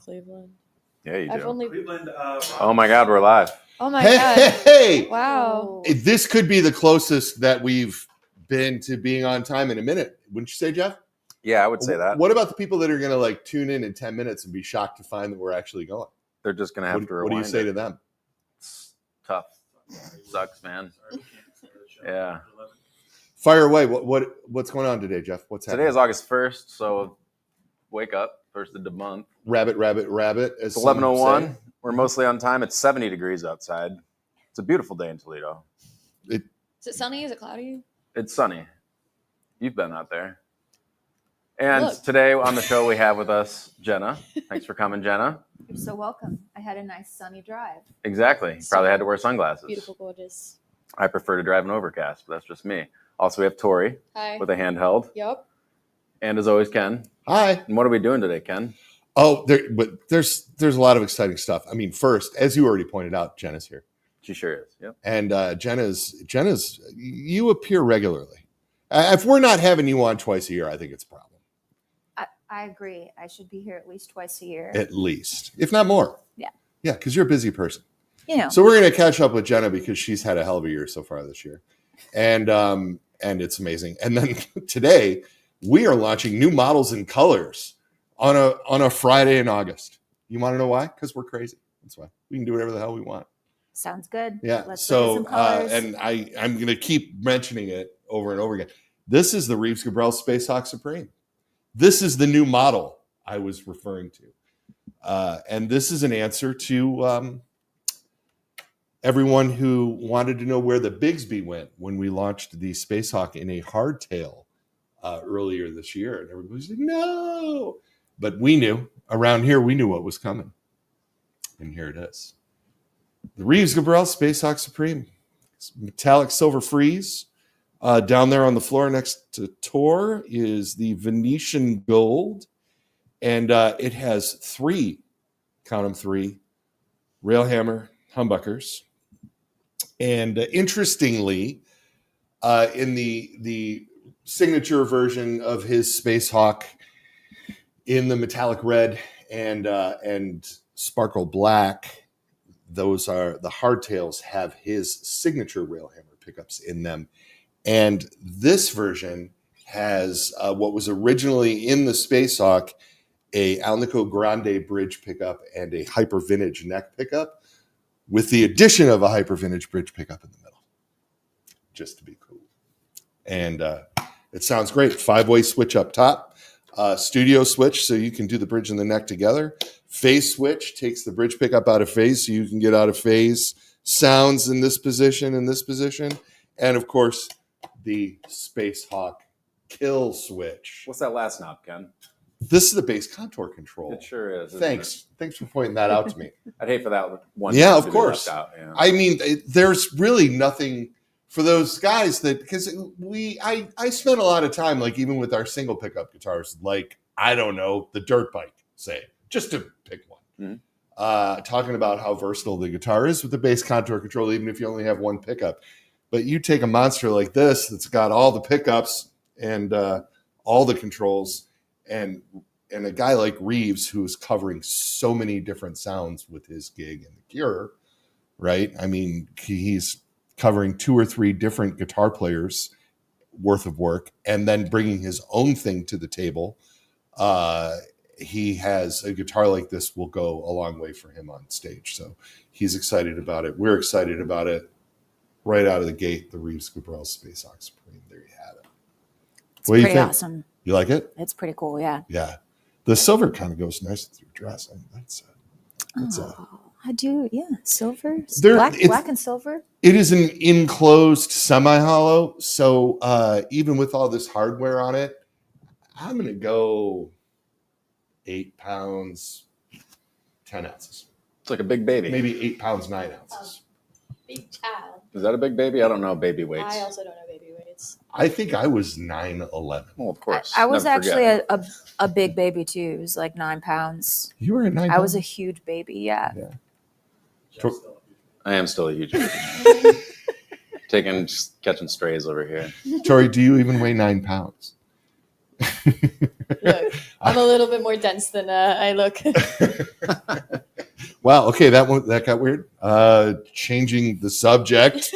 Cleveland. Yeah, you do. I've only. Cleveland. Oh my God, we're live. Oh my Hey, god! hey, Wow. this could be the closest that we've been to being on time in a minute. Wouldn't you say, Jeff? Yeah, I would say that. What about the people that are going to like tune in 10 minutes and be shocked to find that we're actually going? They're just gonna have to rewind. What do you say to them? It's tough. Sucks, man. Yeah. Fire away. What's going on today, Jeff? What's happening? Today is August 1st, so wake up, first of the month. Rabbit. It's 11:01. We're mostly on time. It's 70 degrees outside. It's a beautiful day in Toledo. Is it sunny? Is it cloudy? It's sunny. You've been out there. And Look. today on the show we have with us Jenna. Thanks for coming, Jenna. You're so welcome. I had a nice sunny drive. Exactly. You probably had to wear sunglasses. Beautiful, gorgeous. I prefer to drive an overcast, but that's just me. Also, we have Torri Hi. with a handheld. Yup. And as always, Ken. Hi. And what are we doing today, Ken? Oh, there's a lot of exciting stuff. I mean, first, as you already pointed out, Jenna's here. She sure is. Yep. And Jenna's, you appear regularly. If we're not having you on twice a year, I think it's a problem. I agree. I should be here at least twice a year. At least, if not more. Yeah. Yeah, because you're a busy person. You know. So we're going to catch up with Jenna because she's had a hell of a year so far this year. And it's amazing. And then today, we are launching new models and colors on a Friday in August. You want to know why? Because we're crazy. That's why. We can do whatever the hell we want. Sounds good. Yeah. Let's look at some colors. And I'm going to keep mentioning it over and over again. This is the Reeves Gabrel Spacehawk Supreme. This is the new model I was referring to. And this is an answer to everyone who wanted to know where the Bigsby went when we launched the Spacehawk in a hardtail earlier this year. And everybody's like, no. But we knew. Around here, we knew what was coming. And here it is. The Reeves Gabrel Spacehawk Supreme. It's metallic silver frieze. Down there on the floor next to Tor is the Venetian gold. And it has three, count them three, railhammer humbuckers. And interestingly, in the signature version of his Spacehawk in the metallic red and sparkle black, those are the hardtails have his signature railhammer pickups in them. And this version has what was originally in the Spacehawk, a Alnico Grande bridge pickup and a Hyper Vintage neck pickup, with the addition of a Hyper Vintage bridge pickup in the middle, just to be cool. And it sounds great. 5-way switch up top, studio switch so you can do the bridge and the neck together. Phase switch takes the bridge pickup out of phase so you can get out of phase sounds in this position, and of course, the Spacehawk kill switch. What's that last knob, Ken? This is the bass contour control. It sure is. Thanks for pointing that out to me. I'd hate for that one. Yeah, to of be course. left out, yeah. I mean, there's really nothing for those guys that, because I spent a lot of time, like even with our single pickup guitars, like, I don't know, the dirt bike, say, just to pick one. Mm-hmm. Talking about how versatile the guitar is with the bass contour control, even if you only have one pickup. But you take a monster like this that's got all the pickups and all the controls, and a guy like Reeves, who's covering so many different sounds with his gig and The Cure, right? I mean, he's covering 2 or 3 different guitar players worth of work and then bringing his own thing to the table. He has a guitar like this will go a long way for him on stage. So he's excited about it. We're excited about it. Right out of the gate, the Reeves Gabrel Spacehawk Supreme. There you have it. It's pretty awesome. You like it? It's pretty cool, yeah. Yeah. The silver kind of goes nice with your dress. I do, yeah. Silver, black and silver. It is an enclosed semi-hollow. So even with all this hardware on it, I'm going to go 8 pounds, 10 ounces. It's like a big baby. Maybe 8 pounds, 9 ounces. Big child. Is that a big baby? I don't know baby weights. I also don't know baby weights. I think I was 9'11". Well, of course. I was actually a big baby too. It was like 9 pounds. You were at 9 pounds? I was a huge baby, yeah. I am still a huge baby. Just catching strays over here. Torri, do you even weigh 9 pounds? Look, I'm a little bit more dense than I look. Wow. Okay, that got weird. Changing the subject.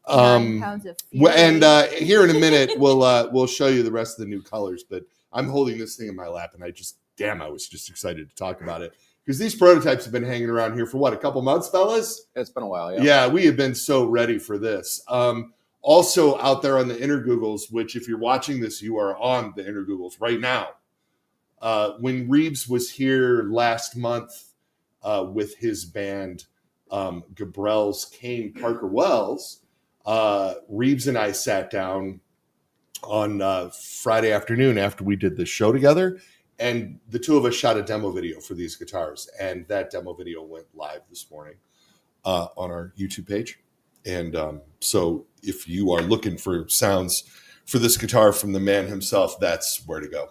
9 pounds of And fury. here in a minute, we'll show you the rest of the new colors. But I'm holding this thing in my lap, and I was just excited to talk about it because these prototypes have been hanging around here for what, a couple months, fellas? It's been a while. Yeah. Yeah, we have been so ready for this. Also out there on the Inner Googles, which if you're watching this, you are on the Inner Googles right now. When Reeves was here last month with his band, Gabriel's Kane Parker Wells, Reeves and I sat down on Friday afternoon after we did the show together, and the two of us shot a demo video for these guitars, and that demo video went live this morning on our YouTube page. And so if you are looking for sounds for this guitar from the man himself, that's where to go.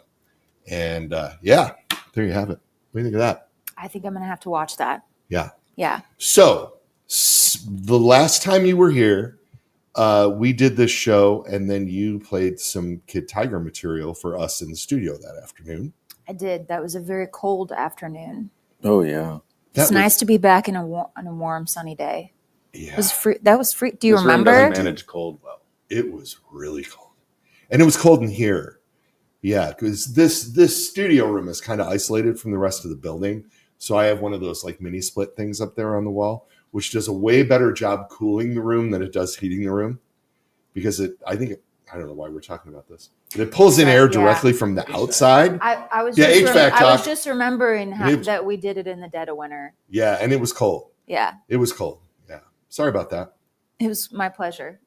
And yeah, there you have it. What do you think of that? I think I'm going to have to watch that. Yeah. Yeah. So the last time you were here, we did this show, and then you played some Kid Tiger material for us in the studio that afternoon. I did. That was a very cold afternoon. Oh yeah. It's nice to be back on a warm, sunny day. Yeah. It was free. That was free. Do you This room remember? doesn't manage cold well. It was really cold. And it was cold in here. Yeah, because this studio room is kind of isolated from the rest of the building. So I have one of those like mini split things up there on the wall, which does a way better job cooling the room than it does heating the room. Because I don't know why we're talking about this. But it pulls in air directly from the outside. I was Yeah, just HVAC I talk. was just remembering It was- that we did it in the dead of winter. Yeah, and it was cold. Yeah, It was cold. Yeah. Sorry about that. it was my pleasure.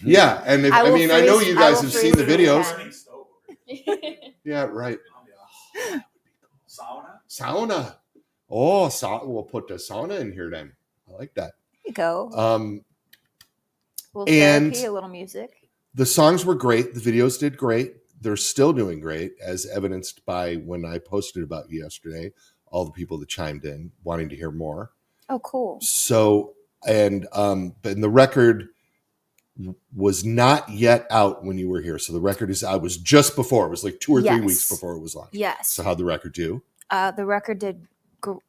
Yeah, and I will I know freeze- you I guys will have seen the freeze you videos. again. Yeah, right. Sauna? Sauna. Oh, we'll put the sauna in here then. I like that. There you go. Uh, A little and- therapy, a little music. The songs were great. The videos did great. They're still doing great, as evidenced by when I posted about you yesterday, all the people that chimed in wanting to hear more. Oh, cool. So, and but the record was not yet out when you were here. So the record is out. It was just before. It was like 2 or 3 Yes. weeks before it was launched. Yes. So how'd the record do? The record did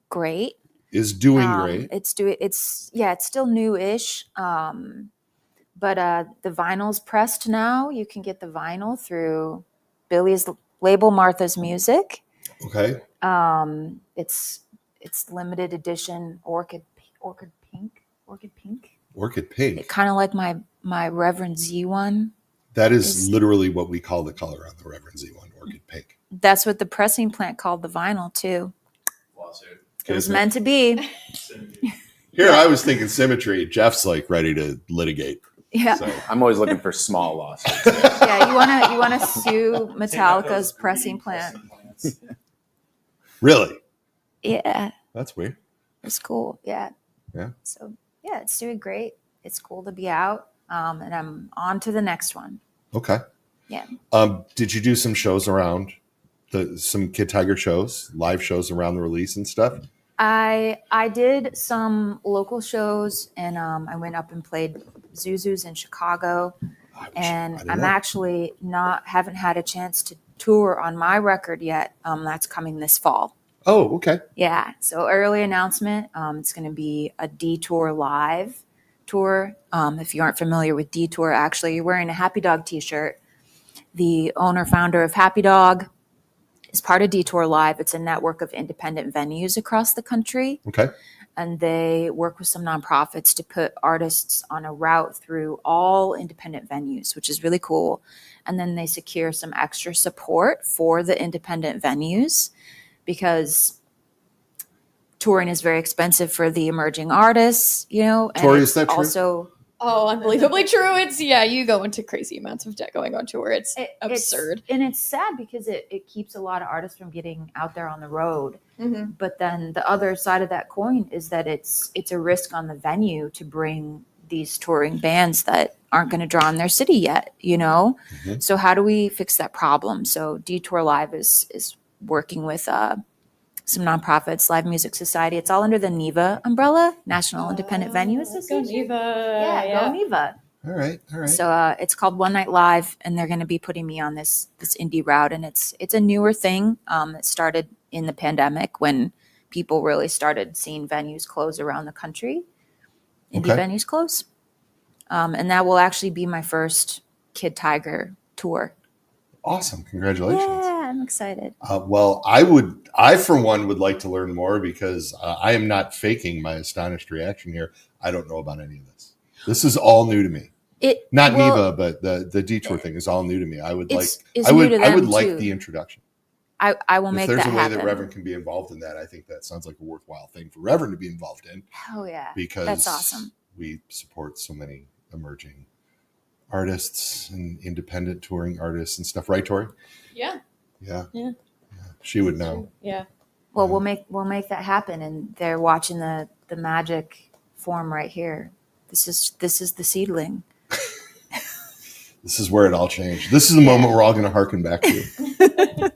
great. Is doing great. It's still new-ish. But the vinyl's pressed now. You can get the vinyl through Billy's label, Martha's Music. Okay. It's limited edition orchid pink. Orchid Pink. Kind of like my Reverend Z one. That is literally what we call the color on the Reverend Z1, Orchid Pink. That's what the pressing plant called the vinyl too. Lawsuit. It was meant to be. Here, I was thinking symmetry. Jeff's like ready to litigate. Yeah. So I'm always looking for small lawsuits. Yeah, you wanna sue Metallica's pressing plant. really, Yeah, that's weird. it's cool. Yeah. Yeah. So yeah, it's doing great. It's cool to be out. And I'm on to the next one. Okay. Yeah. Did you do some shows around some Kid Tiger shows, live shows around the release and stuff? I did some local shows, and I went up and played Zuzu's in Chicago. And I'm actually haven't had a chance to tour on my record yet. That's coming this fall. Oh, okay. Yeah. So early announcement. It's going to be a Detour live tour. If you aren't familiar with Detour, actually, you're wearing a Happy Dog t-shirt. The owner, founder of Happy Dog is part of Detour Live. It's a network of independent venues across the country. Okay. And they work with some nonprofits to put artists on a route through all independent venues, which is really cool. And then they secure some extra support for the independent venues because touring is very expensive for the emerging artists, and Torri, it's is that true? also Oh, unbelievably true. It's you go into crazy amounts of debt going on tour. It's absurd. And it's sad because it keeps a lot of artists from getting out there on the road. Mm-hmm. But then the other side of that coin is that it's a risk on the venue to bring these touring bands that aren't going to draw in their city yet, Mhm. So how do we fix that problem? So Detour Live is working with some nonprofits, Live Music Society. It's all under the NEVA umbrella, National Independent Venue Go Association. Neva. Yeah, go NEVA. All right. So it's called One Night Live, and they're going to be putting me on this indie route, and it's a newer thing. It started in the pandemic when people really started seeing venues close around the country. Indie venues close, and that will actually be my first Kid Tiger tour. Awesome! Congratulations. Yeah, I'm excited. Well, I for one would like to learn more because I am not faking my astonished reaction here. I don't know about any of this. This is all new to me. Neva, but the detour thing is all new to me. I would like the introduction. I will make that happen. If there's a way that Reverend can be involved in that, I think that sounds like a worthwhile thing for Reverend to be involved in. Hell yeah. Because that's awesome. We support so many emerging artists and independent touring artists and stuff, right, Torri? Yeah. She would know. Yeah. Well, we'll make that happen, and they're watching the magic form right here. This is the seedling. This is where it all changed. This is the moment we're all going to harken back to.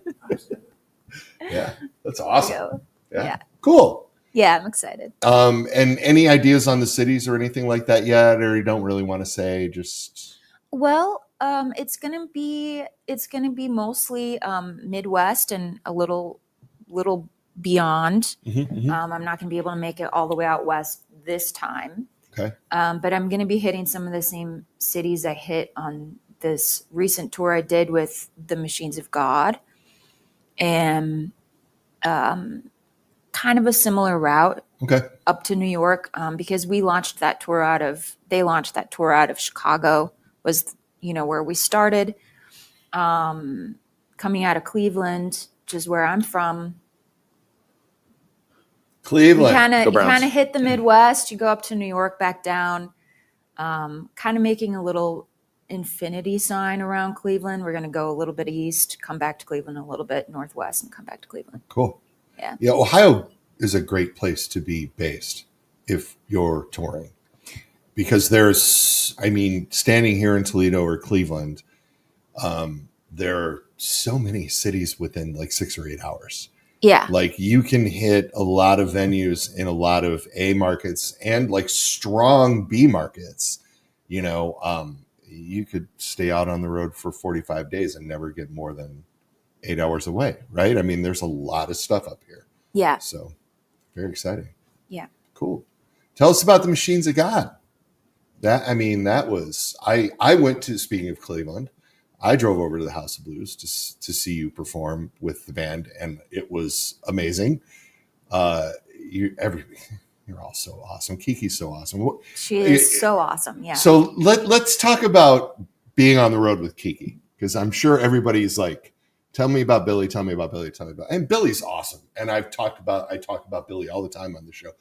Yeah, that's awesome. Yeah, cool. Yeah, I'm excited. And any ideas on the cities or anything like that yet, or you don't really want to say? Just it's gonna be mostly Midwest and a little beyond. I'm not gonna be able to make it all the way out west this time. Okay. But I'm gonna be hitting some of the same cities I hit on this recent tour I did with the Machines of God, and kind of a similar route. Okay. Up to New York, because they launched that tour out of Chicago, was where we started. Coming out of Cleveland, which is where I'm from. Cleveland. You kind of hit the Midwest. You go up to New York, back down. Kind of making a little infinity sign around Cleveland. We're going to go a little bit east, come back to Cleveland, a little bit northwest, and come back to Cleveland. Cool. Yeah. Ohio is a great place to be based if you're touring, because standing here in Toledo or Cleveland, there are so many cities within like 6 or 8 hours. Yeah. Like you can hit a lot of venues in a lot of A markets and like strong B markets. You could stay out on the road for 45 days and never get more than 8 hours away, right? I mean, there's a lot of stuff up here. Yeah. So very exciting. Yeah. Cool. Tell us about the Machines of God. That was, I went to, speaking of Cleveland, I drove over to the House of Blues to see you perform with the band, and it was amazing. You're all so awesome. Kiki's so awesome. She is so awesome. Yeah. So let's talk about being on the road with Kiki, because I'm sure everybody's like, tell me about Billy, and Billy's awesome. And I talk about Billy all the time on the show.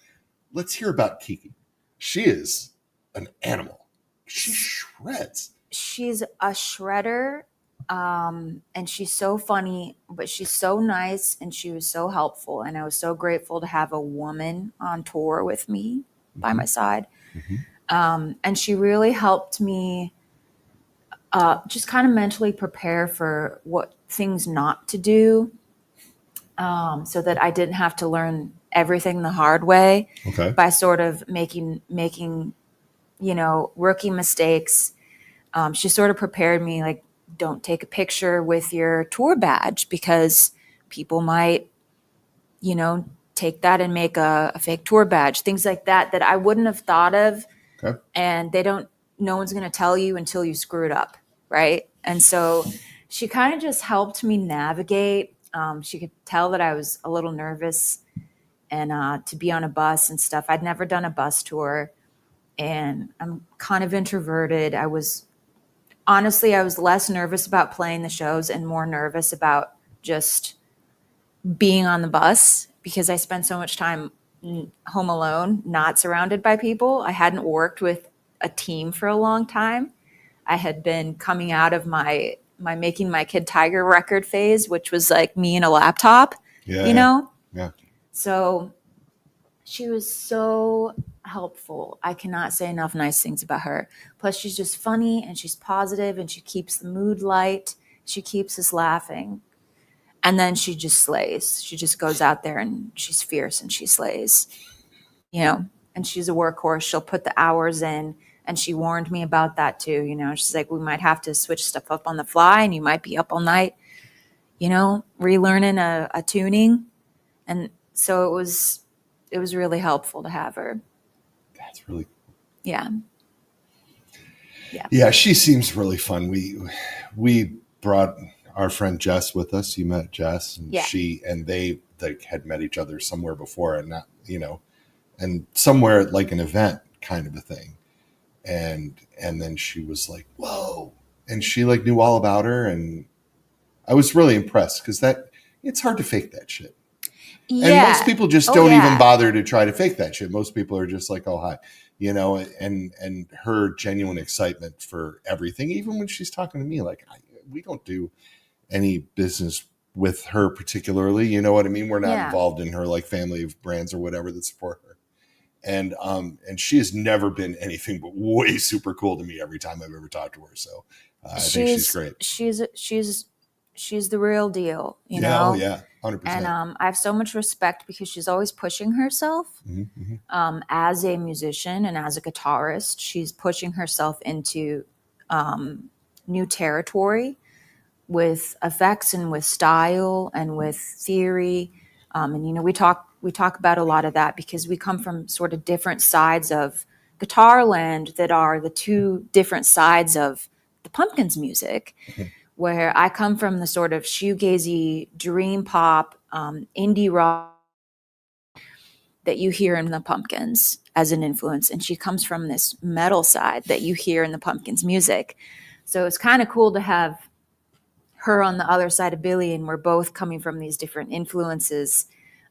Let's hear about Kiki. She is an animal. She shreds. She's a shredder, and she's so funny, but she's so nice, and she was so helpful. And I was so grateful to have a woman on tour with me by my side. And she really helped me just kind of mentally prepare for what things not to do, so that I didn't have to learn everything the hard way by sort of making rookie mistakes. She sort of prepared me, like, don't take a picture with your tour badge because people might, take that and make a fake tour badge, things like that I wouldn't have thought of. Okay. And no one's going to tell you until you screw it up. Right. And so she kind of just helped me navigate. She could tell that I was a little nervous and to be on a bus and stuff. I'd never done a bus tour, and I'm kind of introverted. I was less nervous about playing the shows and more nervous about just being on the bus because I spent so much time home alone, not surrounded by people. I hadn't worked with a team for a long time. I had been coming out of my Making My Kid Tiger record phase, which was like me and a laptop, Yeah. So she was so helpful. I cannot say enough nice things about her. Plus, she's just funny and she's positive and she keeps the mood light. She keeps us laughing. And then she just slays. She just goes out there and she's fierce and she slays, and she's a workhorse. She'll put the hours in And she warned me about that too. You know, she's like, we might have to switch stuff up on the fly and you might be up all night, you know, relearning a tuning. And so it was really helpful to have her. That's really cool. Yeah. Yeah, she seems really fun. We brought our friend Jess with us. You met Jess, and she and they like had met each other somewhere before, and not, you know, and somewhere at like an event kind of a thing. And then she was like, whoa, and she like knew all about her, and I was really impressed because it's hard to fake that shit. Yeah. And most people just don't even bother to try to fake that shit. Most people are just like, oh, hi, you know, and her genuine excitement for everything, even when she's talking to me, like, we don't do any business with her particularly. You know what I mean? We're not involved in her like family of brands or whatever that support her. And she has never been anything but way super cool to me every time I've ever talked to her. So I think she's great. She's the real deal, you know? Oh, yeah, 100%. And I have so much respect because she's always pushing herself as a musician and as a guitarist. She's pushing herself into new territory with effects and with style and with theory. And, you know, we talk about a lot of that because we come from sort of different sides of guitar land that are the two different sides of the Pumpkins music. Where I come from the sort of shoegazy, dream pop, indie rock that you hear in the Pumpkins as an influence. And she comes from this metal side that you hear in the Pumpkins music. So it's kind of cool to have her on the other side of Billy, and we're both coming from these different influences.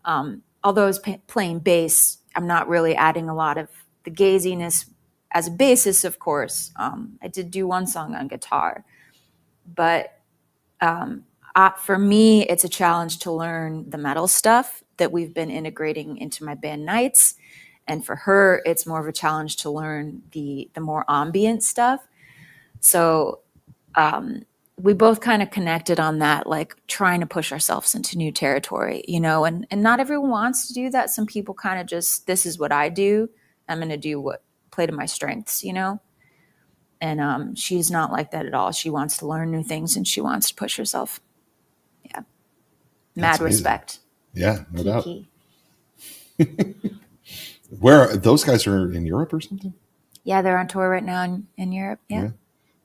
Although I was playing bass, I'm not really adding a lot of the gaziness as a bassist, of course. I did do one song on guitar. But for me, it's a challenge to learn the metal stuff that we've been integrating into my band nights. And for her, it's more of a challenge to learn the more ambient stuff. So we both kind of connected on that, like trying to push ourselves into new territory, you know, and not everyone wants to do that. Some people kind of just, this is what I do. I'm going to do what play to my strengths, you know? And she's not like that at all. She wants to learn new things and she wants to push herself. Yeah. Mad respect. Yeah, no doubt. Where those guys are in Europe or something? Yeah, they're on tour right now in Europe. Yeah.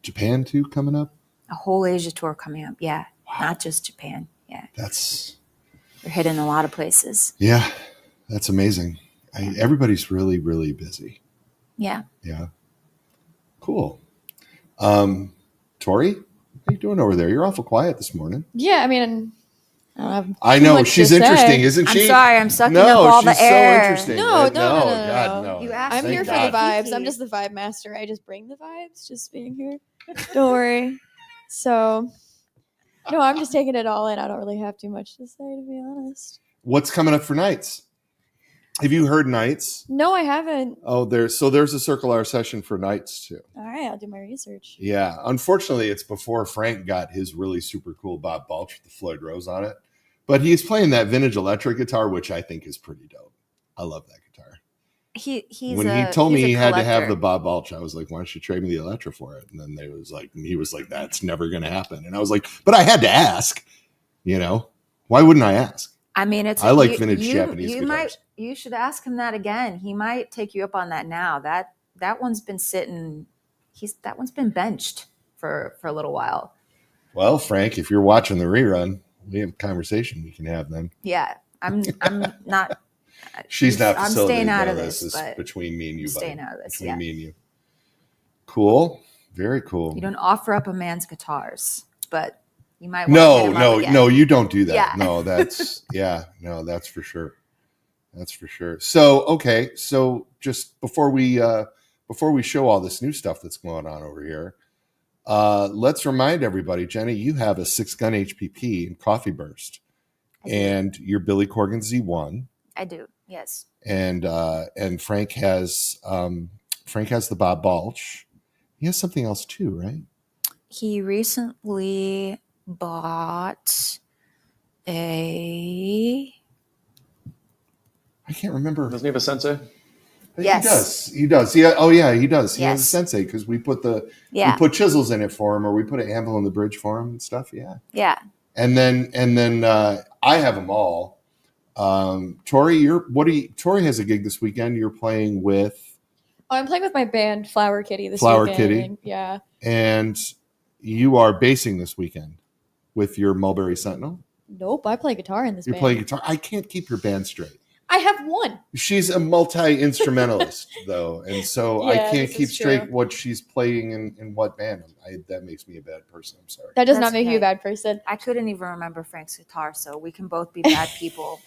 Japan too coming up? A whole Asia tour coming up. Yeah. Wow. Not just Japan. Yeah. They're hitting a lot of places. Yeah. That's amazing. Everybody's really, really busy. Yeah. Yeah. Cool. Torri, how you doing over there? You're awful quiet this morning. Yeah, I mean, I don't have I know she's interesting, isn't she? I'm sorry, I'm sucking up all the air. So interesting. No. God, no. You asked I'm me here for the vibes. I'm just the vibe master. I just bring the vibes, just being here. Don't worry. So, no, I'm just taking it all in. I don't really have too much to say, to be honest. What's coming up for nights? Have you heard nights? No, I haven't. Oh, there's a Circle R session for nights too. All right, I'll do my research. Yeah, unfortunately, it's before Frank got his really super cool Bob Balch with the Floyd Rose on it. But he's playing that vintage electric guitar, which I think is pretty dope. I love that guitar. He told me he had to have the Bob Balch, I was like, why don't you trade me the Electra for it? And then he was like, that's never going to happen. And I was like, but I had to ask, you know, why wouldn't I ask? I mean, I like vintage Japanese guitars. You should ask him that again. He might take you up on that now. That one's been sitting. That one's been benched for a little while. Well, Frank, if you're watching the rerun, we have a conversation we can have then. Yeah, I'm not. She's not. I'm staying out of this. This is between me and you. Staying out of this. Between me and you. Cool. Very cool. You don't offer up a man's guitars, but you might. No, you don't do that. Yeah. No, that's that's for sure. That's for sure. So, okay. So just before we show all this new stuff that's going on over here, let's remind everybody, Jenny, you have a 6-gun HPP in Coffee Burst and your Billy Corgan Z1. I do. Yes. And Frank has the Bob Balch. He has something else too, right? He recently bought I can't remember. Doesn't he have a Sensei? Yes. He does. Yeah. Oh yeah, he does. He has a Yes. sensei because we put we Yeah. put chisels in it for him, or we put an anvil in the bridge for him and stuff. Yeah. Yeah. And then I have them all. Tori, Tori has a gig this weekend. You're playing with Oh, I'm playing with my band Flower Kitty this Flower weekend. Kitty. Yeah. and you are basing this weekend with your Mulberry Sentinel. Nope, I play guitar in this You're band. playing guitar. I can't keep your band straight. I have one. She's a multi-instrumentalist though, and so I Yeah, can't this keep is straight true. what she's playing in what band. That makes me a bad person. I'm sorry. That does That's not make you a okay. bad person. I couldn't even remember Frank's guitar, so we can both be bad people.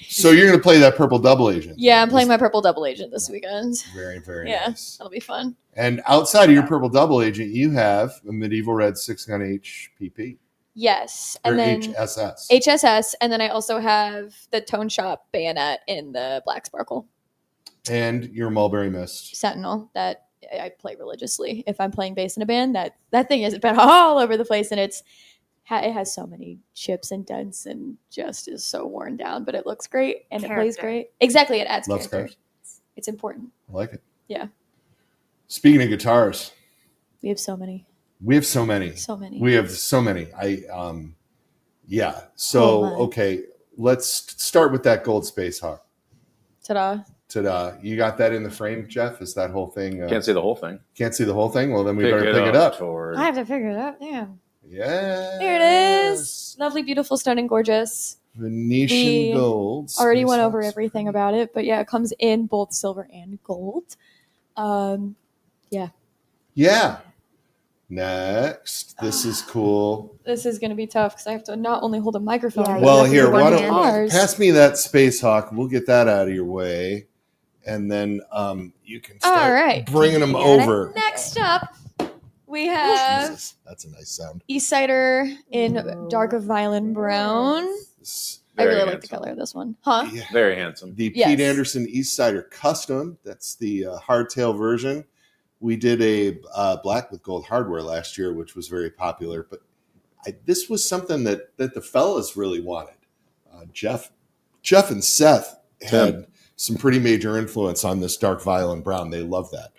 So you're going to play that Purple Double Agent. Yeah, I'm playing my Purple Double Agent this weekend. Very, very Yeah. nice. That'll be fun. And outside of your Purple Double Agent, you have a Medieval Red 6-gun HPP Yes. or And then HSS. HSS, and then I also have the Tone Shop bayonet in the Black Sparkle And your Mulberry Mist. Sentinel that I play religiously. If I'm playing bass in a band, that thing has been all over the place, and it has so many chips and dents and just is so worn down, but it looks great and it plays Character. great. Exactly, it adds Loves character. It's important. I like it. Yeah. Speaking of guitars, We have so many. we have so many. So many. We have so many. Yeah. So, Oh, my. okay, let's start with that gold Spacehawk. Ta-da. Ta-da. You got that in the frame, Jeff? Is that whole thing? Can't see the whole thing. Can't see the whole thing? Well, then we better pick it up. Tori. I have to figure it out. Damn. Yeah. There it is. Lovely, beautiful, stunning, gorgeous. Venetian We gold. Already went Spacehawk over everything about it, but yeah, it comes in both silver and gold. Yeah. Next. This is cool. This is going to be tough because I have to not only hold a microphone. Yeah, but you Well, have to here, do why one don't hand. pass me that Spacehawk? We'll get that out of your way. And then you can start All right. bringing them You got it? over. Next up, we have Jesus, that's a nice sound. East Cider in dark of violin brown. This- I Very really like the handsome. color of this one. Huh? yeah. Very handsome. The Yes. Pete Anderson East Cider Custom. That's the hardtail version. We did a black with gold hardware last year, which was very popular. But this was something that the fellas really wanted. Jeff and Seth had some pretty major influence on this dark violin brown. They love that.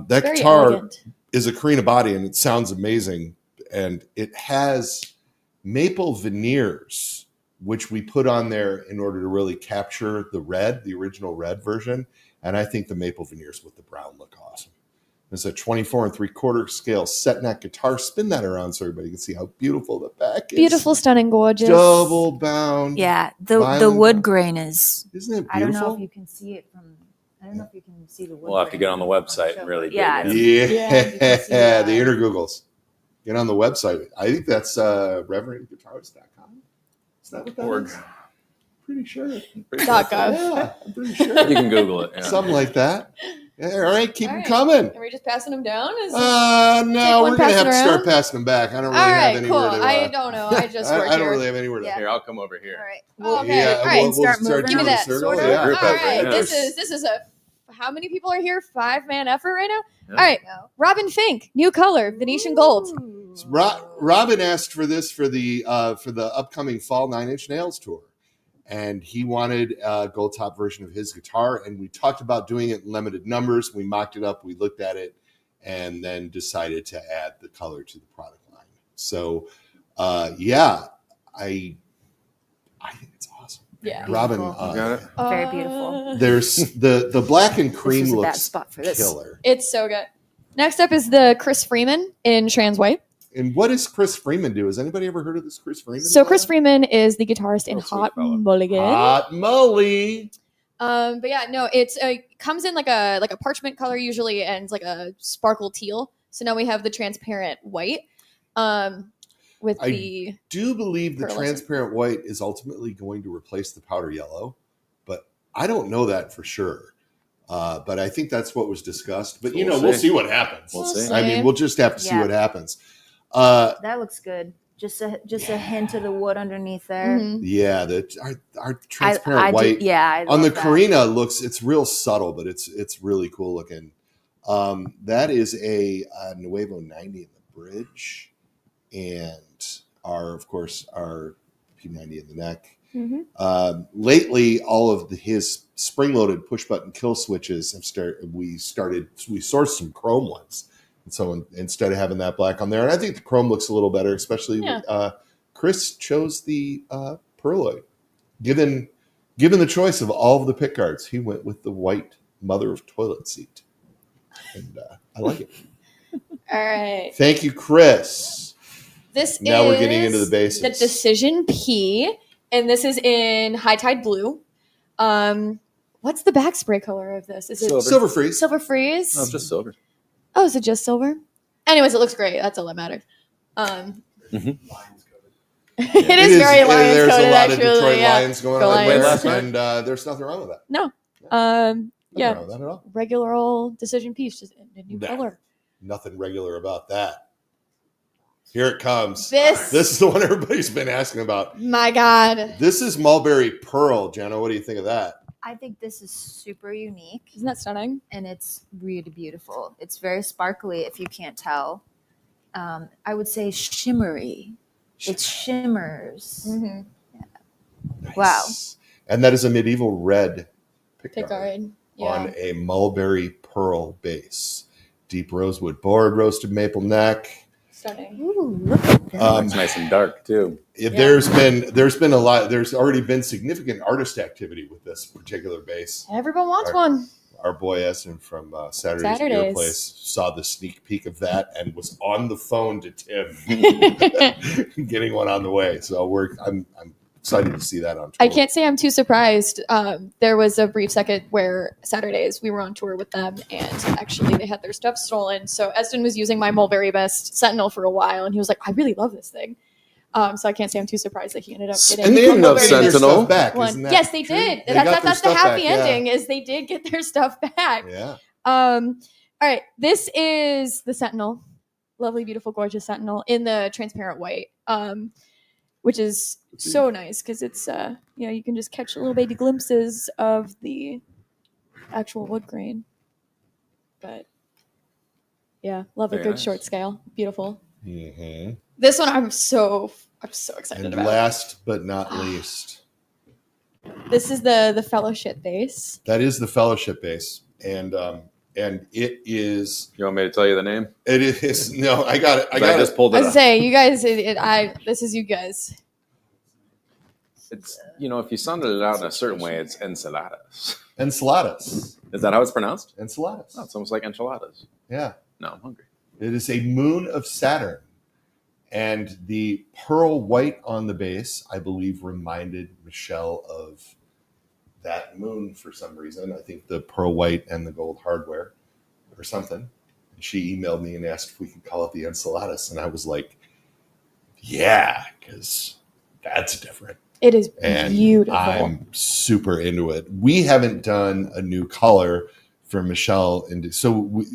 That Very guitar elegant. is a Carina body, and it sounds amazing. And it has maple veneers, which we put on there in order to really capture the original red version. And I think the maple veneers with the brown look awesome. It's a 24 3/4 scale set neck guitar. Spin that around so everybody can see how beautiful the back is. Beautiful, stunning, gorgeous. Double bound. Yeah, the Violin. wood grain is. Isn't it I don't beautiful? know if you can see it from. I don't know if you can see the wood. We'll have to grain get on the from website show, and really but yeah, dig in. Yeah, Yeah, you can see that. the inner Googles. Get on the website. I think that's reverendguitarist.com. Is that what that Org. is? Pretty sure. Pretty Dot cool. gov. Yeah, I'm pretty sure. You can Google it. Yeah. Something like that. Yeah, all right, keep All them right. coming. Are we just passing them down? Is No, Take one, we're gonna pass have it to start around? passing them back. I don't really all have right, anywhere cool. to. I don't know. I just work I don't here. really have anywhere to. Yeah. Here, I'll come over here. All right. Oh, okay. Yeah, all right. we'll Start start moving Give me doing the that. circle. Sort of. Yeah. Group All effort, right. yeah. This is a. How many people are here? 5-man effort right now. Yeah. All right. Robin Fink, new color, Venetian gold. Robin asked for this for the upcoming fall 9 Inch Nails tour, and he wanted a gold top version of his guitar. And we talked about doing it in limited numbers. We mocked it up, we looked at it, and then decided to add the color to the product line. So, yeah, I think it's awesome. Yeah. Robin, Beautiful. You got it? Very beautiful. there's the black and cream This was a bad looks spot for this. killer. It's so good. Next up is the Chris Freeman in trans white. And what does Chris Freeman do? Has anybody ever heard of this Chris Freeman? So Chris Freeman is the guitarist in Oh, sweet Hot fella. Mulligan. Hot Molly. But yeah, no, it's comes in like a parchment color usually, and it's like a sparkle teal. So now we have the transparent white, with I the Do believe the Pearlescent. transparent white is ultimately going to replace the powder yellow, but I don't know that for sure. But I think that's what was discussed. But We'll we'll see. see what happens. We'll see. I mean, we'll just have to see Yeah. what happens. That looks good. Just a hint of the wood underneath there. Mhm. Yeah, our transparent white I on the love that. Carina it's real subtle, but it's really cool looking. That is a Nuevo 90 in the bridge, and our P90 in the neck. Lately, all of his spring-loaded push-button kill switches have we sourced some chrome ones, and so instead of having that black on there, and I think the chrome looks a little better, especially Chris chose the pearloid. Given the choice of all of the pick guards, he went with the white mother of toilet seat, and I like it. All right. Thank you, Chris. Now we're getting into the basics. The Decision P, and this is in High Tide Blue. What's the back spray color of this? Is it Silver Freeze? Silver Freeze? No, it's just silver. Oh, is it just silver? Anyways, it looks great. That's all that matters. It is very Lions There's coded, a lot actually. of Detroit Lions going Go on Lions. there, and there's nothing wrong with that. No. Nothing wrong with that at all. Regular old Decision piece, just in a new color. Nothing regular about that. Here it comes. This is the one everybody's been asking about. My God. This is Mulberry Pearl. Jenna, what do you think of that? I think this is super unique. Isn't that stunning? And it's really beautiful. It's very sparkly, if you can't tell. I would say shimmery. It shimmers. Mm-hmm. Yeah. Wow. And that is a medieval red pickguard on a Mulberry Pearl base. Deep rosewood board, roasted maple neck. Stunning. Ooh, look at that. It's nice and dark too. There's been a lot. There's already been significant artist activity with this particular base. Everyone wants one. Our boy Essen from Saturday's Beer Place saw the sneak peek of that and was on the phone to Tim, getting one on the way. So I'm excited to see that on tour. I can't say I'm too surprised. There was a brief second where Saturdays we were on tour with them, and actually they had their stuff stolen. So Eston was using my Mulberry Best Sentinel for a while, and he was like, "I really love this thing." So I can't say I'm too surprised that he ended up getting. And they ended up Sentinel. getting their stuff back. Yes, they did. That's the happy ending. Is they did get their stuff back. Yeah. All right. This is the Sentinel, lovely, beautiful, gorgeous Sentinel in the transparent white. Which is so nice because it's you can just catch little baby glimpses of the actual wood grain. But yeah, love a good short scale, beautiful. Mm-hmm. This one I'm so excited about. Last but not least, this is the Fellowship base. That is the Fellowship base, and it is. You want me to tell you the name? It is. No, I got it. I just pulled it up. I say you guys. This is you guys. It's if you sounded it out in a certain way, it's enchiladas. Enchiladas. Is that how it's pronounced? Enchiladas. Oh, it's almost like enchiladas. Yeah. No, I'm hungry. It is a moon of Saturn, and the pearl white on the base, I believe, reminded Michelle of that moon for some reason. I think the pearl white and the gold hardware or something. She emailed me and asked if we could call it the enchiladas, and I was like, yeah, because that's different. It is and beautiful. I'm super into it. We haven't done a new color for Michelle.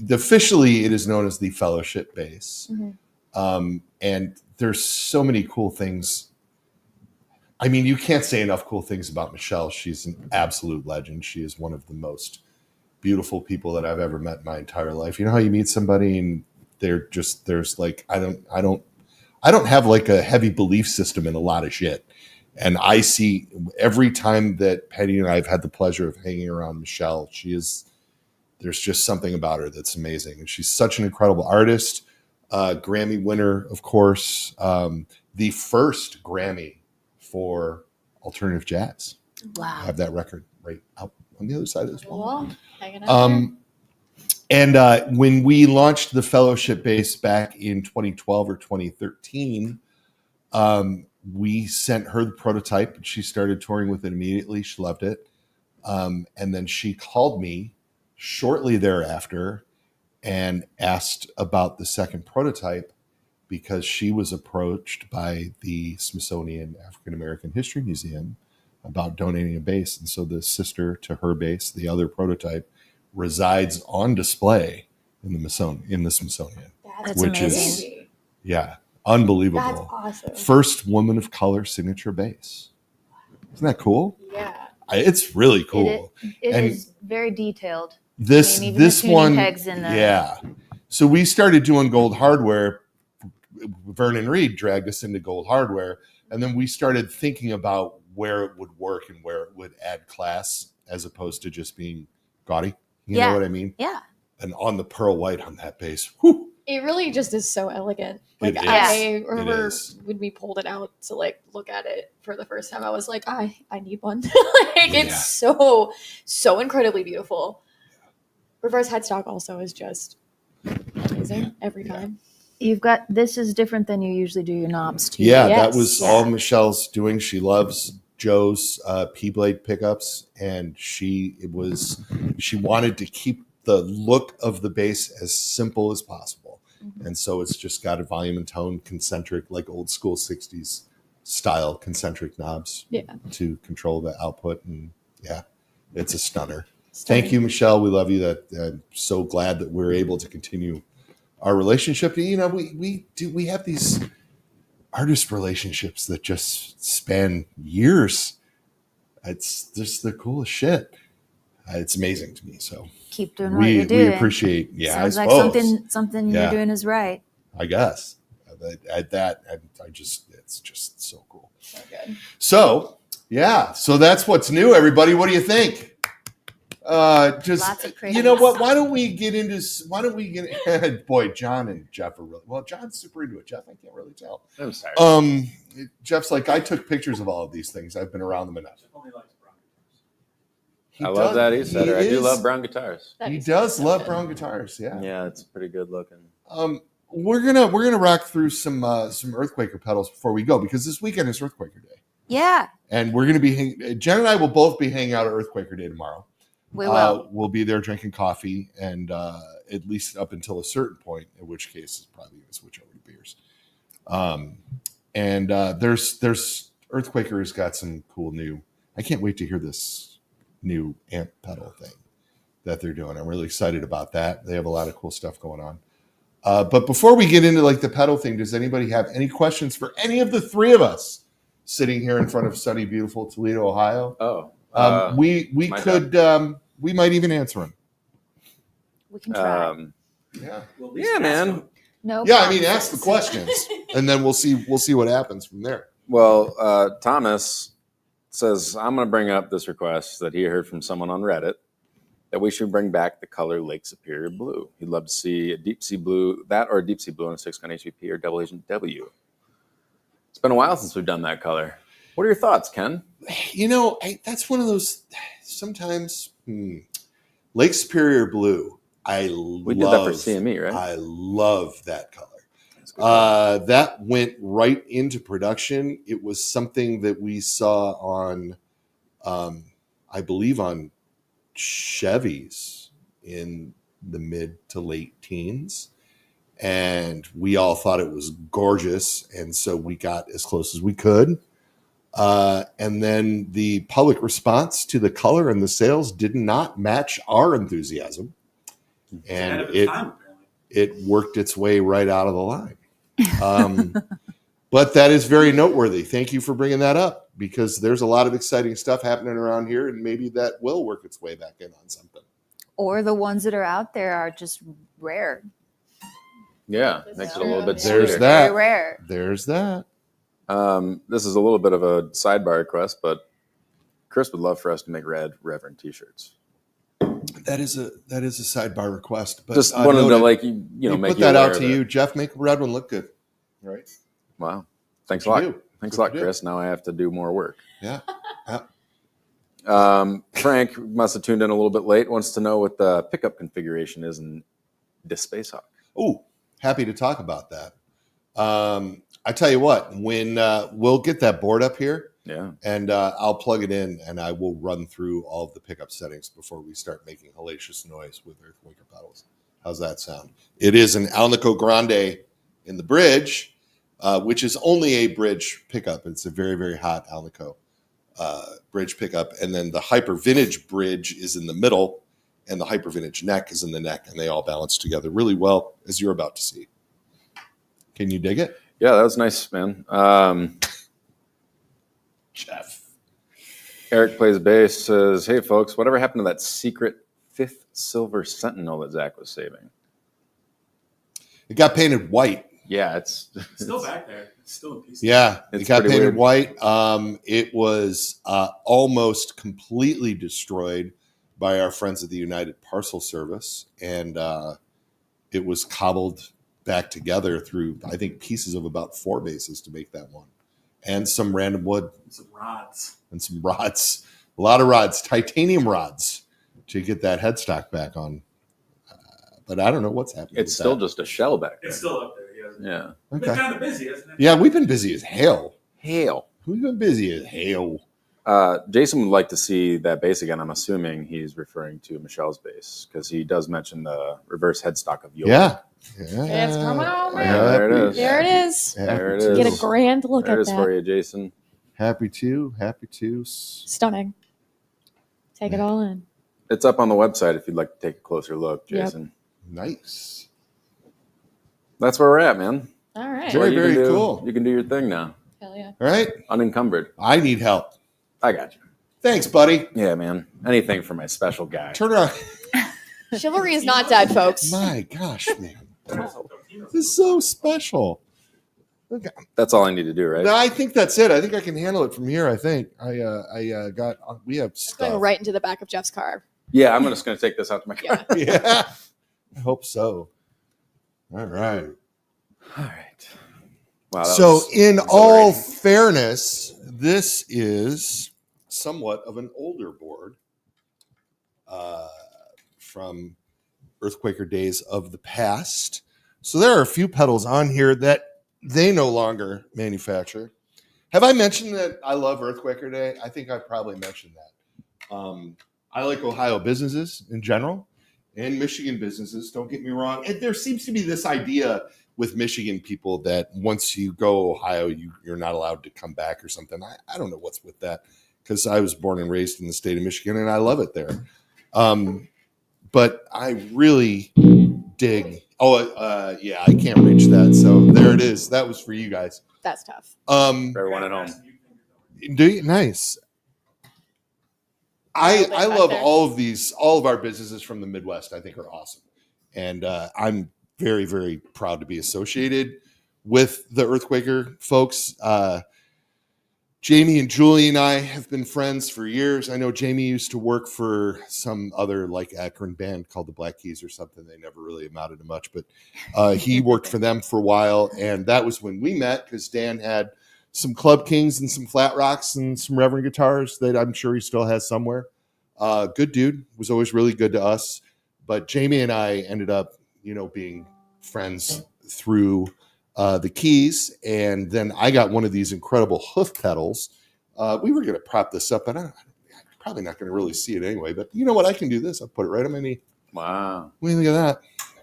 Officially it is known as the Fellowship base. Mm-hmm. And there's so many cool things. I mean, you can't say enough cool things about Michelle. She's an absolute legend. She is one of the most beautiful people that I've ever met in my entire life. You know how you meet somebody and there's like, I don't have like a heavy belief system in a lot of shit. And I see every time that Penny and I have had the pleasure of hanging around Michelle, there's just something about her that's amazing. And she's such an incredible artist, Grammy winner, of course, the first Grammy for alternative jazz. Wow. I have that record right out on the other side of this wall. Hanging out And when we launched the Fellowship base back in 2012 or 2013, we sent her the prototype. She started touring with it immediately. She loved it. And then she called me shortly thereafter and asked about the second prototype because she was approached by the Smithsonian African American History Museum about donating a base. And so the sister to her base, the other prototype, resides on display in the Smithsonian. That's which amazing. Is unbelievable. That's awesome. First woman of color signature base. Isn't that cool? Yeah. It's really cool. It is very detailed. This one, pegs in the... yeah. So we started doing gold hardware. Vernon Reed dragged us into gold hardware, and then we started thinking about where it would work and where it would add class as opposed to just being gaudy. You Yeah. know what I mean? Yeah. And on the pearl white on that base, whew, It really just is so elegant. Like It is. I remember It is. when we pulled it out to like look at it for the first time, I was like, I need one. Like Yeah. it's so incredibly beautiful. Reverse headstock also is just amazing every time. You've got, this is different than you usually do your knobs too. yeah, Yes. that was all Michelle's doing. She loves Joe's P-blade pickups, and she wanted to keep the look of the bass as simple as possible. Mhm. And so it's just got a volume and tone concentric, like old school 60s style concentric knobs Yeah. to control the output. And yeah, it's a stunner. Thank you, Michelle. We love you. That I'm so glad that we're able to continue our relationship. You know, we have these artist relationships that just span years. It's just the coolest shit. It's amazing to me. So Keep doing what you're doing. we appreciate. Yeah, Sounds I like suppose. something Yeah. you're doing is right. I guess at that, it's just so cool. So good. So yeah, so that's what's new, everybody. What do you think? Lots Just of crazy you know what? stuff. Why don't we get boy, John and Jeff are really well. John's super into it. Jeff, I can't really tell. I'm sorry. Jeff's like, I took pictures of all of these things. I've been around them enough. He I love that he said it. I do is- love brown guitars. That He is does so love good. brown guitars. Yeah. Yeah, it's pretty good looking. We're gonna rock through some Earthquaker pedals before we go, because this weekend is Earthquaker Day, Yeah, and we're gonna be Jen and I will both be hanging out at Earthquaker Day tomorrow. we will. We'll be there drinking coffee, and at least up until a certain point, in which case it's probably going to switch over to beers. There's Earthquaker has got some cool new. I can't wait to hear this new amp pedal thing that they're doing. I'm really excited about that. They have a lot of cool stuff going on. But before we get into like the pedal thing, does anybody have any questions for any of the three of us sitting here in front of sunny, beautiful Toledo, Ohio? Oh, We my could we might even answer them. We can try. Yeah. yeah, man. No. Yeah, I mean, promises. ask the questions, and then we'll see what happens from there. Well, Thomas says, I'm going to bring up this request that he heard from someone on Reddit that we should bring back the color Lake Superior blue. He'd love to see a deep sea blue, that or a deep sea blue on a 6-gun HVP or double agent W. It's been a while since we've done that color. What are your thoughts, Ken? You know, that's one of those. Sometimes Lake Superior blue. We did that for CME, right? I love that color. That's good. That went right into production. It was something that we saw on, I believe, on Chevys in the mid to late teens. And we all thought it was gorgeous. And so we got as close as we could. And then the public response to the color and the sales did not match our enthusiasm. And it worked its way right out of the line. But that is very noteworthy. Thank you for bringing that up, because there's a lot of exciting stuff happening around here, and maybe that will work its way back in on something. Or the ones that are out there are just rare. Yeah, makes it a little bit There's sweeter. that. Very rare. There's that. This is a little bit of a sidebar request, but Chris would love for us to make red Reverend t-shirts. That is a sidebar request. But Just wanted to noted. make you Put make that you aware out to of it. you, Jeff. Make a red one look good. Right. Wow. Thanks a Good lot. for you. Thanks Good a lot, for you. Chris. Now I have to do more work. Yeah. Frank must have tuned in a little bit late. Wants to know what the pickup configuration is in the Spacehawk. Oh, happy to talk about that. I tell you what, when we'll get that board up here, Yeah. and I'll plug it in, and I will run through all of the pickup settings before we start making hellacious noise with Earthquaker pedals. How's that sound? It is an Alnico Grande in the bridge, which is only a bridge pickup. It's a very, very hot Alnico bridge pickup. And then the Hyper Vintage bridge is in the middle, and the Hyper Vintage neck is in the neck, and they all balance together really well, as you're about to see. Can you dig it? Yeah, that was nice, man. Jeff. Eric Plays Bass says, hey, folks, whatever happened to that secret 5th Silver Sentinel that Zach was saving? It got painted white. Yeah, it's Still back there. Still a piece. Yeah, it It's got pretty painted weird. white. It was almost completely destroyed by our friends at the United Parcel Service, and it was cobbled back together through, I think, pieces of about 4 bases to make that one, and some random wood Some rods. and some rods, a lot of rods, titanium rods, to get that headstock back on. But I don't know what's happening. It's with still that. just a shell back there. It's still up there. Yeah. Yeah. It's been Okay. kind of busy, isn't it? Yeah, we've been busy as hell. Hail. We've been busy as hell. Jason would like to see that base again. I'm assuming he's referring to Michelle's base because he does mention the reverse headstock of York. Yeah. It's coming on, man. Yeah, there it is. There it is. There it Get is. a grand look There it at is for that. you, Jason. Happy to. Stunning. Take it all in. It's up on the website if you'd like to take a closer look, Jason. Nice. That's where we're at, man. All right. Very, You can very do- cool. You can do your thing now, Hell yeah. All right. unencumbered. I need help. I got you. Thanks, buddy. Yeah, man. Anything for my special guy. Turn around. Chivalry is not dead, folks. My gosh, man. This is so special. Look, That's all I need to do, right? no, I think that's it. I think I can handle it from here. I think we have It's going stuff. right into the back of Jeff's car. Yeah, I'm just going to take this out to my car. Yeah. Yeah. I hope so. All right. All right. Wow. that So, was in all exhilarating. fairness, this is somewhat of an older board from Earthquaker days of the past. So, there are a few pedals on here that they no longer manufacture. Have I mentioned that I love Earthquaker Day? I think I probably mentioned that. I like Ohio businesses in general and Michigan businesses. Don't get me wrong. And there seems to be this idea with Michigan people that once you go Ohio, you're not allowed to come back or something. I don't know what's with that because I was born and raised in the state of Michigan and I love it there. But I really dig. Oh, yeah, I can't reach that. So there it is. That was for you guys. That's tough. For everyone at home. Do you? Nice. I Back love there. all of our businesses from the Midwest. I think are awesome. And I'm very, very proud to be associated with the Earthquaker folks. Jamie and Julie and I have been friends for years. I know Jamie used to work for some other like Akron band called the Black Keys or something. They never really amounted to much, but he worked for them for a while. And that was when we met because Dan had some Club Kings and some Flat Rocks and some Reverend guitars that I'm sure he still has somewhere. Good dude, was always really good to us. But Jamie and I ended up, being friends through the Keys. And then I got one of these incredible hoof pedals. We were going to prop this up, but I'm probably not going to really see it anyway. But you know what? I can do this. I'll put it right on my knee. Wow. What do you think of that?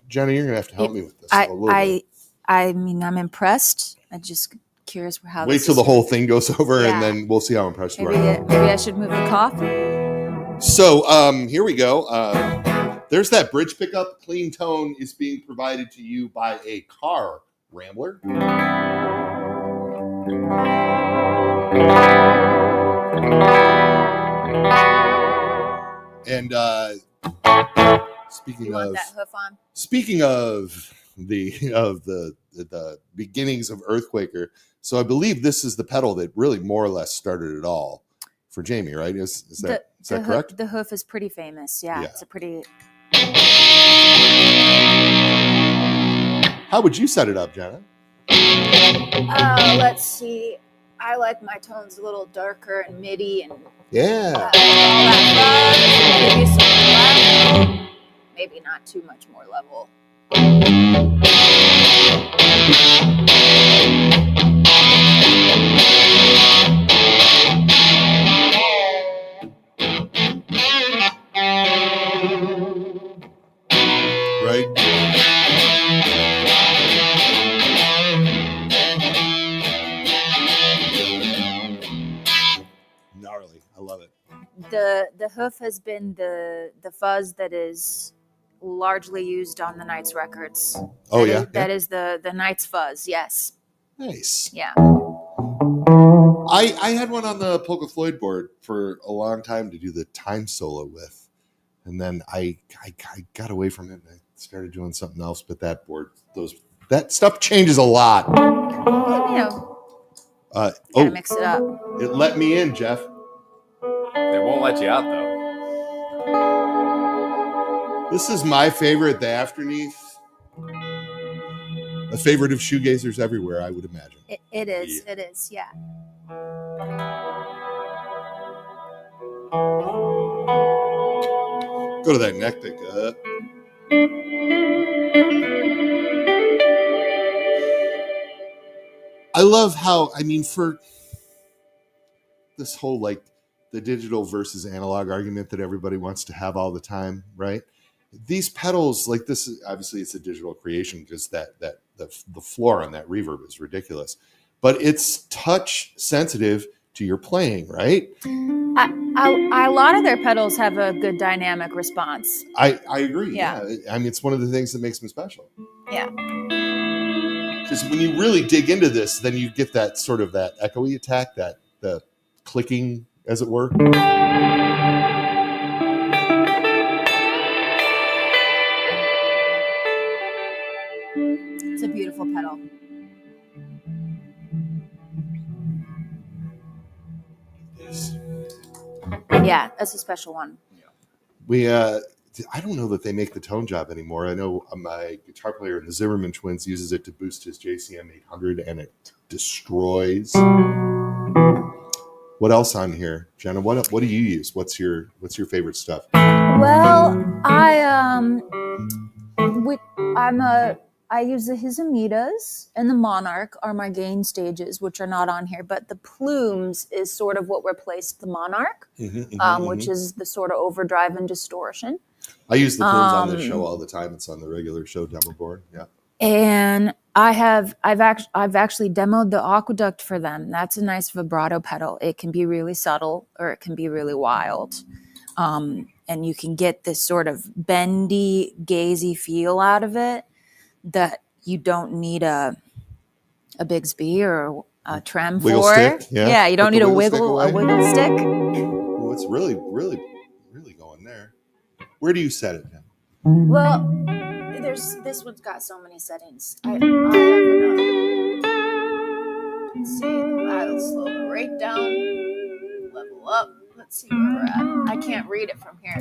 Jenny, you're going to have to help me with this a little bit. I mean, I'm impressed. I'm just curious how. Wait this till is the whole gonna- thing goes over, Yeah. and then we'll see how impressed you Maybe, are. maybe I should move the coffee. So here we go. There's that bridge pickup. Clean tone is being provided to you by a car Rambler. And You want that hoof on? speaking of the beginnings of Earthquaker, so I believe this is the pedal that really more or less started it all for Jamie, right? Is that correct? The hoof is pretty famous. Yeah, Yeah. it's a pretty. How would you set it up, Jenna? Let's see. I like my tones a little darker and MIDI and Yeah. all that fuzz. Maybe some level. Maybe not too much more level. Right? Gnarly. I love it. The hoof has been the fuzz that is largely used on the Knights records. Oh, That yeah? is- that is the Knights fuzz. Yes. Nice. Yeah. I had one on the Polka Floyd board for a long time to do the time solo with. And then I got away from it and I started doing something else. But that board, that stuff changes a lot. You know, Gotta mix it up. It let me in, Jeff. They won't let you out though. This is my favorite, the Afterneath. A favorite of shoegazers everywhere, I would imagine. It is. Yeah. It is. Yeah. Go to that neck pickup. I love how, I mean, for this whole like the digital versus analog argument that everybody wants to have all the time, right? These pedals, like this, obviously it's a digital creation because the floor on that reverb is ridiculous, but it's touch sensitive to your playing, right? A lot of their pedals have a good dynamic response. I agree. Yeah. I mean, it's one of the things that makes them special. Yeah. Because when you really dig into this, then you get that sort of that echoey attack, that the clicking, as it were. It's a beautiful pedal. Yeah, that's a special one. We I don't know that they make the tone job anymore. I know my guitar player in the Zimmerman Twins uses it to boost his JCM 800, and it destroys. What else on here, Jenna? What do you use? What's your favorite stuff? Well, I use the Hizamitas and the Monarch are my gain stages, which are not on here, but the Plumes is sort of what replaced the Monarch, which is the sort of overdrive and distortion. I use the Plumes on this show all the time. It's on the regular show demo board. Yeah. And I've actually demoed the Aqueduct for them. That's a nice vibrato pedal. It can be really subtle or it can be really wild. And you can get this sort of bendy, gazy feel out of it that you don't need a Bigsby or a trem wiggle for. Stick, yeah. You don't need a wiggle stick. Oh, it's really, really, really going there. Where do you set it then? Well, this one's got so many settings. I have enough. Let's see, I'll slow it right down, level up. Let's see where we're at. I can't read it from here.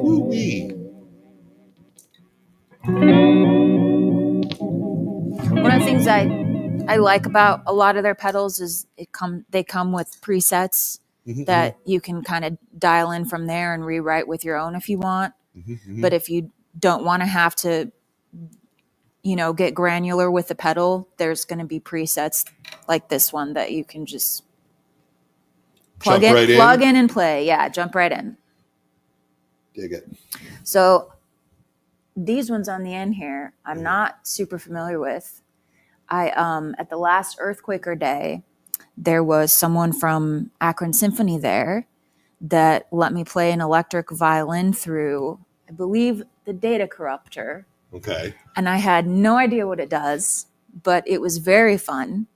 Woo-wee. One of the things I like about a lot of their pedals is they come with presets that you can kind of dial in from there and rewrite with your own if you want. But if you don't want to have to, get granular with the pedal, there's going to be presets like this one that you can just plug in and play. Yeah, jump right in. Dig it. So these ones on the end here, I'm not super familiar with. I at the last Earthquaker Day, there was someone from Akron Symphony there that let me play an electric violin through, I believe, the data corruptor. Okay. And I had no idea what it does, but it was very fun.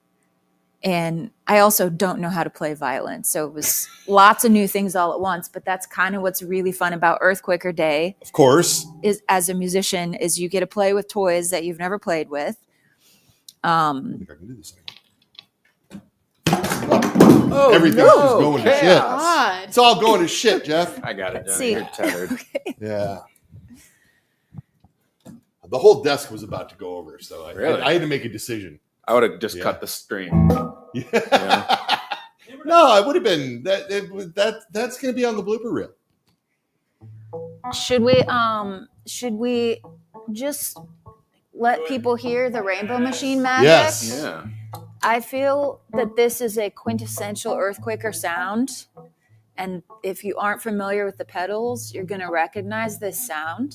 And I also don't know how to play violin. So it was lots of new things all at once. But that's kind of what's really fun about Earthquaker Day. Of course. Is as a musician, is you get to play with toys that you've never played with. I think I can do this thing. Everything's just going to shit. God. It's all going to shit, Jeff. I got it. Let's Jenna. see. You're tethered. Okay. Yeah. The whole desk was about to go over, so I had to make a decision. I would have just cut the stream. Yeah. No, it would have been that's going to be on the blooper reel. Should we just let people hear the Rainbow Machine magic? Yes. Yeah. I feel that this is a quintessential Earthquaker sound. And if you aren't familiar with the pedals, you're going to recognize this sound.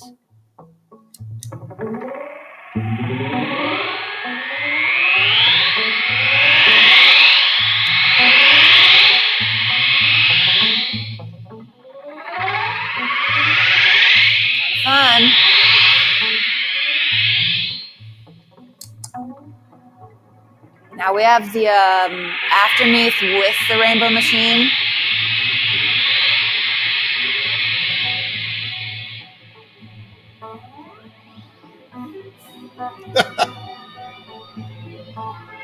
Fun. Now we have the Afterneath with the Rainbow Machine.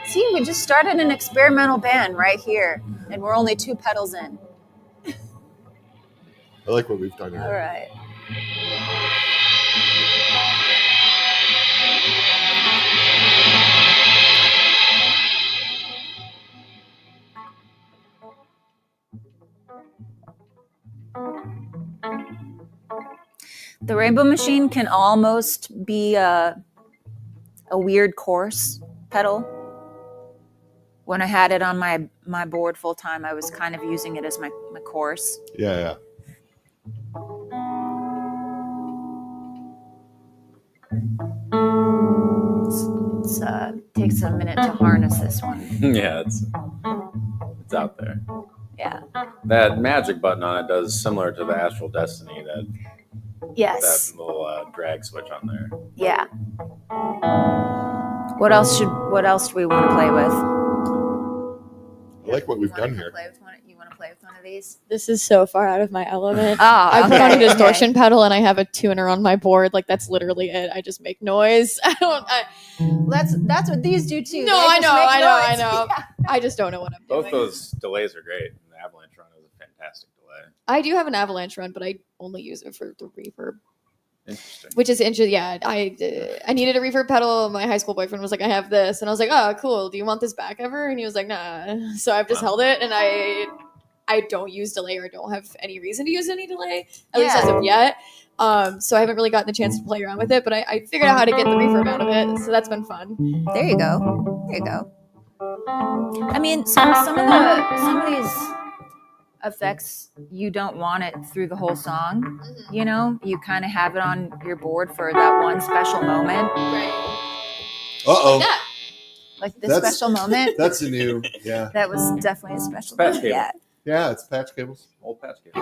See, we just started an experimental band right here, and we're only 2 pedals in. I like what we've done here. All right. The Rainbow Machine can almost be a weird chorus pedal. When I had it on my board full time, I was kind of using it as my chorus. Yeah. It takes a minute to harness this one. Yeah, it's out there. Yeah. That magic button on it does similar to the Astral Destiny, that Yes. little drag switch on there. Yeah. What else do we want to play with? I like what we've done here. You want to play with one of these? This is so far out of my element. Oh, I put on a okay, distortion pedal and I have a tuner on my board. Like, that's literally it. I just make noise. That's what these do too. No, They just make I noise. know. Yeah. I just don't know what I'm doing. Both those delays are great. And the Avalanche Run is a fantastic delay. I do have an Avalanche Run, but I only use it for the reverb. Interesting. Which is interesting. Yeah, I needed a reverb pedal. My high school boyfriend was like, I have this. And I was like, oh, cool. Do you want this back ever? And he was like, nah. So I've just held it, and I don't use delay, or don't have any reason to use any delay, at least as of yet. So I haven't really gotten the chance to play around with it, but I figured out how to get the reverb out of it. So that's been fun. There you go. I mean, some of these effects, you don't want it through the whole song. You know, you kind of have it on your board for that one special moment. Right. Uh-oh. Yeah. Like this special moment. That's a new, yeah. That was definitely a special Patch moment. cable. Yeah. Yeah, it's patch cables. Old patch cable.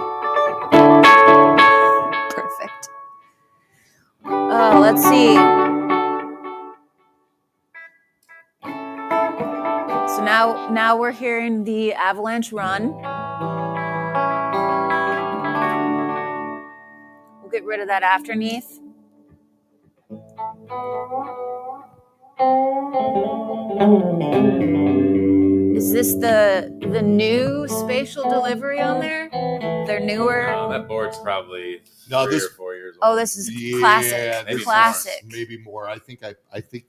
Perfect. Oh, let's see. So now we're hearing the Avalanche Run. We'll get rid of that afterneath. Is this the new spatial delivery on there? They're newer. That board's probably No, 3 this- or 4 years Oh, old. this is Yeah, classic. maybe Classic. Maybe more. I think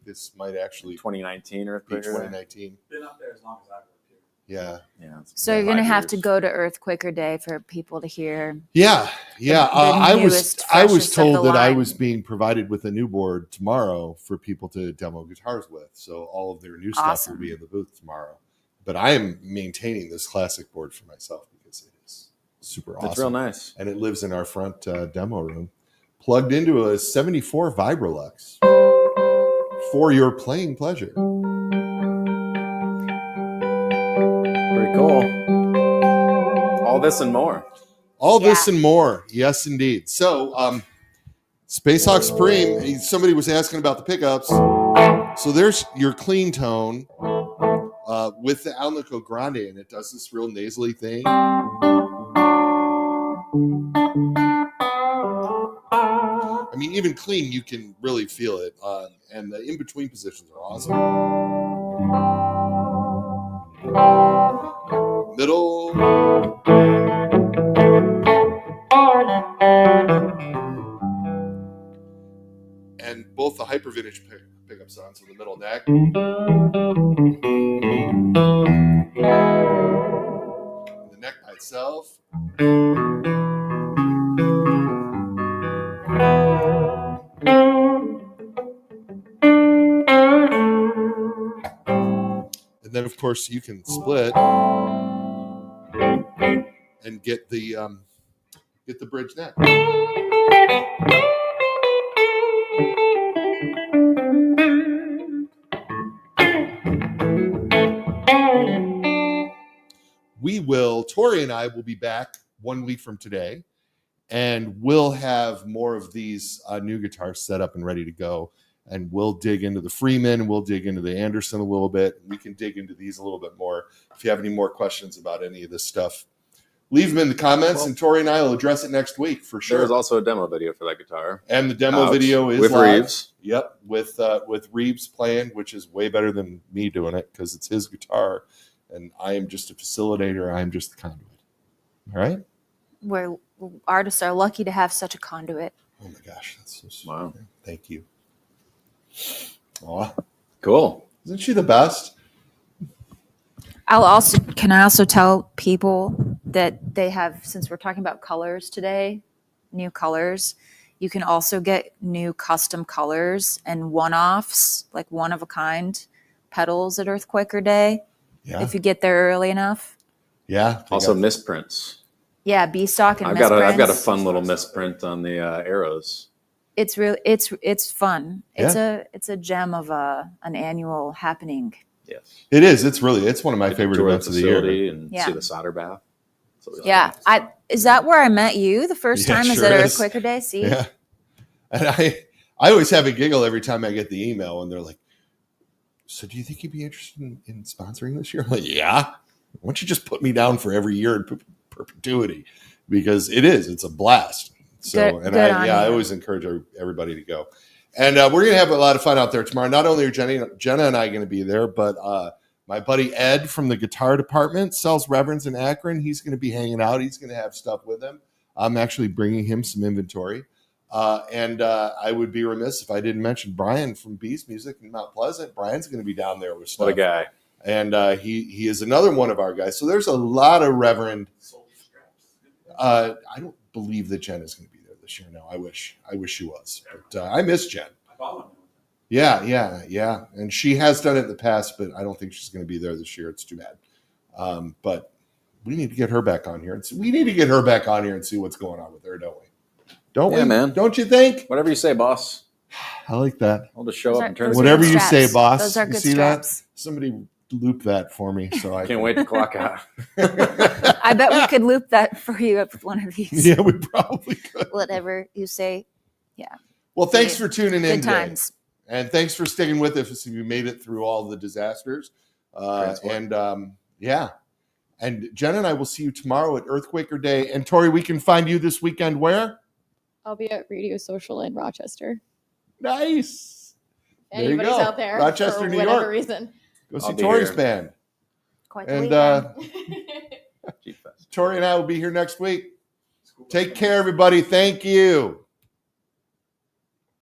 this might actually 2019 be Earthquake. 2019. Been up there as long as I've lived here. Yeah. Yeah. it's So you're been gonna 5 have to years. go to Earthquaker Day for people to hear. Yeah. I was newest, I was freshest of told the that I line. was being provided with a new board tomorrow for people to demo guitars with. So all of their new stuff Awesome. will be in the booth tomorrow. But I am maintaining this classic board for myself because it is super awesome. It's real nice. And it lives in our front demo room, plugged into a 74 Vibrolux for your playing pleasure. Pretty cool. All this and more. All this Yeah. and more. Yes, indeed. So, Spacehawk Supreme, somebody was asking about the pickups. So there's your clean tone with the Alnico Grande, and it does this real nasally thing. I mean, even clean, you can really feel it. And the in-between positions are awesome. Middle. And both the hyper vintage pickups on, so the middle neck. The neck by itself. And then, of course, you can split and get the bridge neck. Torri and I will be back 1 week from today, and we'll have more of these new guitars set up and ready to go. And we'll dig into the Freeman, we'll dig into the Anderson a little bit. We can dig into these a little bit more. If you have any more questions about any of this stuff, leave them in the comments, Well, and Tori and I will address it next week for sure. There's also a demo video for that guitar. And the demo Out video is with live. Reeves. Yep, with Reeves playing, which is way better than me doing it because it's his guitar, and I am just a facilitator. I am just the conduit. All right. Where artists are lucky to have such a conduit. Oh my gosh, that's so sweet. Wow. Thank you. Aw, Cool. isn't she the best? Can I also tell people that they have, since we're talking about colors today, new colors, you can also get new custom colors and one-offs, like one-of-a-kind pedals at Earthquaker Day, Yeah. if you get there early enough. Yeah. Also misprints. Yeah, B-stock and I've got a misprints. fun little misprint on the arrows. It's really it's fun. Yeah. It's a gem of an annual happening. Yes. It is. It's one of my favorite Tour events of the year. facility and Yeah. see the solder bath. So Yeah, is that where I met you the first Yeah, time? Is sure at is. Earthquaker Day? See, Yeah. And I always have a giggle every time I get the email and they're like, so do you think you'd be interested in sponsoring this year? I'm like, yeah. Why don't you just put me down for every year in perpetuity? Because it's a blast. So, Good on I you. always encourage everybody to go. And we're going to have a lot of fun out there tomorrow. Not only are Jenna and I going to be there, but my buddy Ed from the guitar department sells Reverends in Akron. He's going to be hanging out. He's going to have stuff with him. I'm actually bringing him some inventory. And I would be remiss if I didn't mention Brian from Beast Music in Mount Pleasant. Brian's going to be down there with stuff. What a guy. And he is another one of our guys. So there's a lot of Reverend. I don't believe that Jen is going to be there this year. No, I wish she was. But I miss Jen. I follow him. Yeah. And she has done it in the past, but I don't think she's going to be there this year. It's too bad. But we need to get her back on here. We need to get her back on here and see what's going on with her, don't we? Don't we? Yeah, man. Don't you think? Whatever you say, boss. I like that. I'll just show Those up are- and turn those it. are Whatever good you straps. say, boss. Those are You good see straps. that? Somebody loop that for me so I Can't wait to clock out. I bet we could loop that for you up with one of these. Yeah, we probably could. Whatever you say. Well, thanks for tuning in Good today. times. And thanks for sticking with us if you made it through all the disasters. And Jen and I will see you tomorrow at Earthquaker Day. And Tori, we can find you this weekend where? I'll be at Radio Social in Rochester. Nice. There you Anybody's go. out there Rochester, for New whatever York. reason. Go see I'll be Tori's here. band. Quite the And weekend. Jeep Fest. Tori and I will be here next week. Take care, everybody. Thank you.